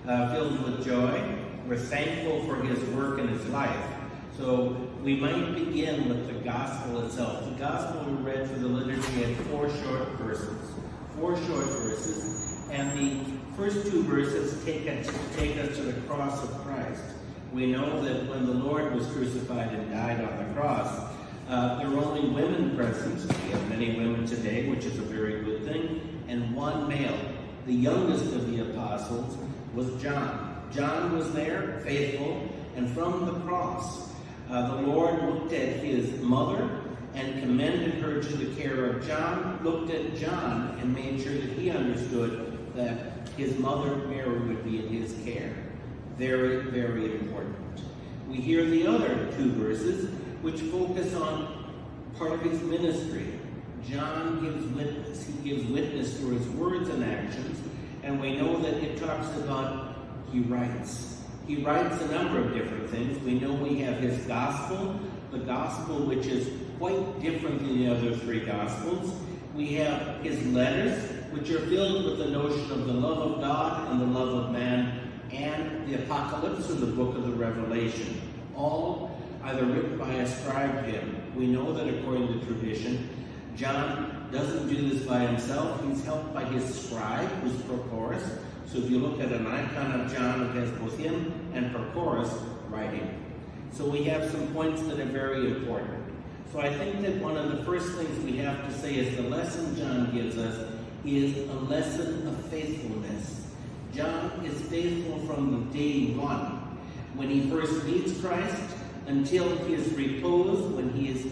filled with joy. We're thankful for his work in his life. So we might begin with the gospel itself. The gospel we read for the liturgy had 4 short verses. 4 short verses. And the first 2 verses take us to the cross of Christ. We know that when the Lord was crucified and died on the cross, there were only women present. We have many women today, which is a very good thing, and 1 male. The youngest of the apostles was John. John was there, faithful, and from the cross, the Lord looked at his mother and commended her to the care of John, looked at John and made sure that he understood that his mother, Mary, would be in his care. Very, very important. We hear the other 2 verses, which focus on part of his ministry. John gives witness. He gives witness through his words and actions, and we know that it talks about he writes. He writes a number of different things. We know we have his gospel, the gospel which is quite different than the other 3 gospels. We have his letters, which are filled with the notion of the love of God and the love of man, and the Apocalypse, or the book of the Revelation, all either written by a scribe to him. We know that according to tradition, John doesn't do this by himself. He's helped by his scribe, who's Prochorus. So if you look at an icon of John, it has both him and Prochorus writing. So we have some points that are very important. So I think that one of the first things we have to say is the lesson John gives us is a lesson of faithfulness. John is faithful from day 1, when he first meets Christ, until his repose, when he is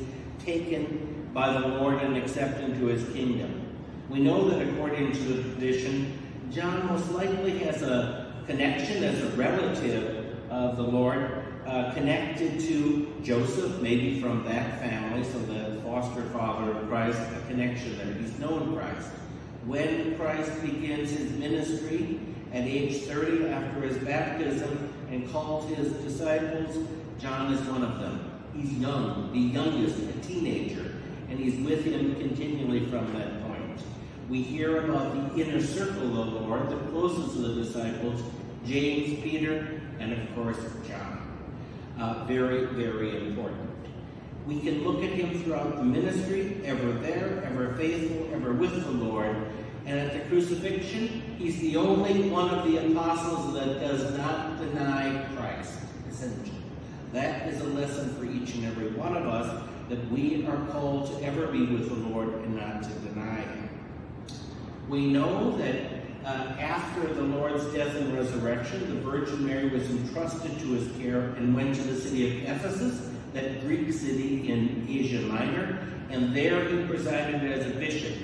taken by the Lord and accepted into his kingdom. We know that according to the tradition, John most likely has a connection as a relative of the Lord, connected to Joseph, maybe from that family, so the foster father of Christ, a connection there. He's known Christ. When Christ begins his ministry at age 30 after his baptism and calls his disciples, John is one of them. He's young, the youngest, a teenager, and he's with him continually from that point. We hear about the inner circle of the Lord, the closest of the disciples, James, Peter, and of course, John. Very, very important. We can look at him throughout the ministry, ever there, ever faithful, ever with the Lord. And at the crucifixion, he's the only one of the apostles that does not deny Christ, essentially. That is a lesson for each and every one of us, that we are called to ever be with the Lord and not to deny him. We know that after the Lord's death and resurrection, the Virgin Mary was entrusted to his care and went to the city of Ephesus, that Greek city in Asia Minor, and there he presided as a bishop.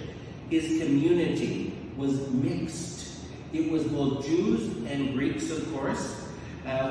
His community was mixed. It was both Jews and Greeks, of course.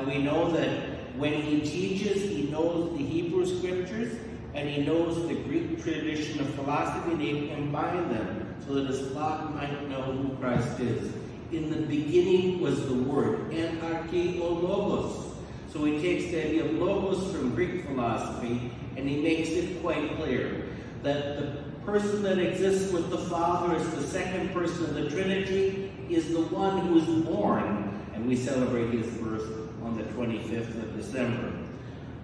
We know that when he teaches, he knows the Hebrew scriptures, and he knows the Greek tradition of philosophy, and he combined them so that his flock might know who Christ is. In the beginning was the Word, and archaeologos. So he takes the idea of logos from Greek philosophy, and he makes it quite clear that the person that exists with the Father as the second person of the Trinity is the one who is born, and we celebrate his birth on the 25th of December.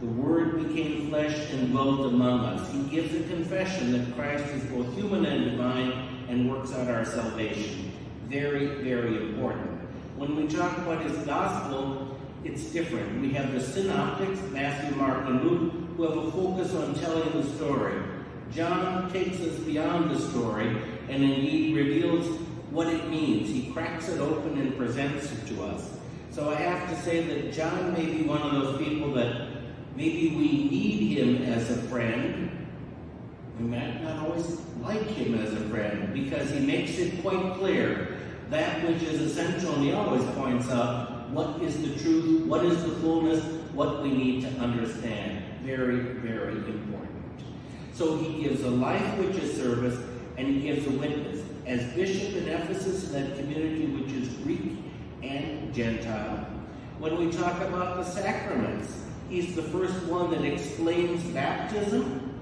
The Word became flesh and dwelt among us. He gives a confession that Christ is both human and divine and works out our salvation. Very, very important. When we talk about his gospel, it's different. We have the synoptics, Matthew, Mark, and Luke, who have a focus on telling the story. John takes us beyond the story and indeed reveals what it means. He cracks it open and presents it to us. So I have to say that John may be one of those people that maybe we need him as a friend. We might not always like him as a friend because he makes it quite clear that which is essential, and he always points out what is the truth, what is the fullness, what we need to understand. Very, very important. So he gives a life which is service, and he gives a witness. As bishop in Ephesus, in that community which is Greek and Gentile. When we talk about the sacraments, he's the first one that explains baptism,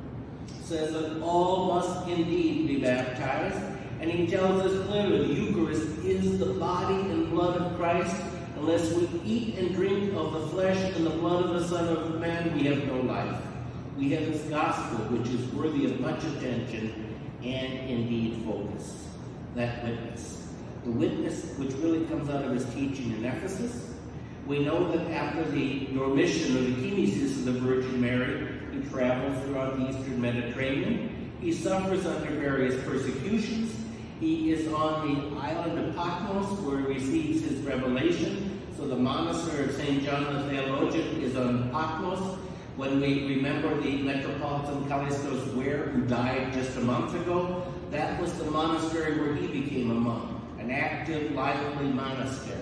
says that all must indeed be baptized, and he tells us clearly the Eucharist is the body and blood of Christ, and Unless we eat and drink of the flesh and the blood of the Son of Man, we have no life. We have his gospel, which is worthy of much attention and indeed focus. That witness. The witness which really comes out of his teaching in Ephesus. We know that after the Dormition or the kinesis of the Virgin Mary, he travels throughout the Eastern Mediterranean. He suffers under various persecutions. He is on the island of Patmos where he receives his revelation. So the monastery of St. John the Theologian is on Patmos. When we remember the Metropolitan Callistos Ware, who died just a month ago, that was the monastery where he became a monk, an active, lively monastery.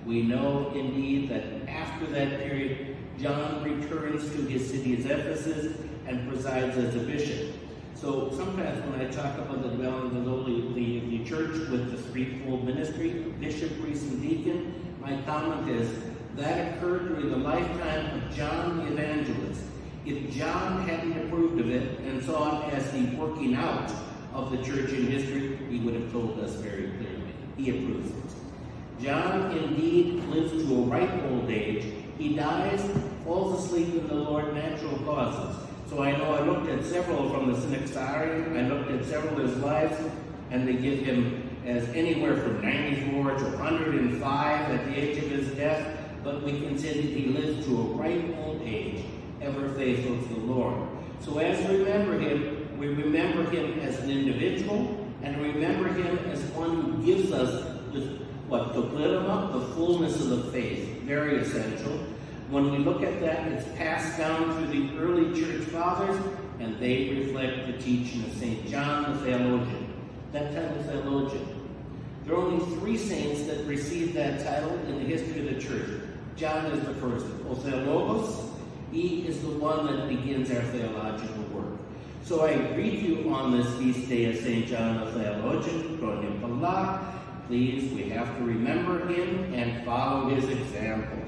We know indeed that after that period, John returns to his city of Ephesus and presides as a bishop. So sometimes when I talk about the development of the church with the threefold ministry, bishop, priest, and deacon, my comment is that occurred during the lifetime of John the Evangelist. If John hadn't approved of it and saw it as the working out of the church in history, he would have told us very clearly. He approves it. John indeed lives to a ripe old age. He dies, falls asleep in the Lord, natural causes. So I know I looked at several from the Synaxarium, I looked at several of his lives, and they give him as anywhere from 94 to 105 at the age of his death, but we can say that he lives to a ripe old age, ever faithful to the Lord. So as we remember him as an individual, and remember him as one who gives us the pleroma, the fullness of the faith, very essential. When we look at that, it's passed down through the early church fathers, and they reflect the teaching of St. John the Theologian. That title, theologian. There are only 3 saints that received that title in the history of the church. John is the first. O Theologos, he is the one that begins our theological work. So I greet you on this feast day of St. John the Theologian, Chronipala. Please, we have to remember him and follow his example.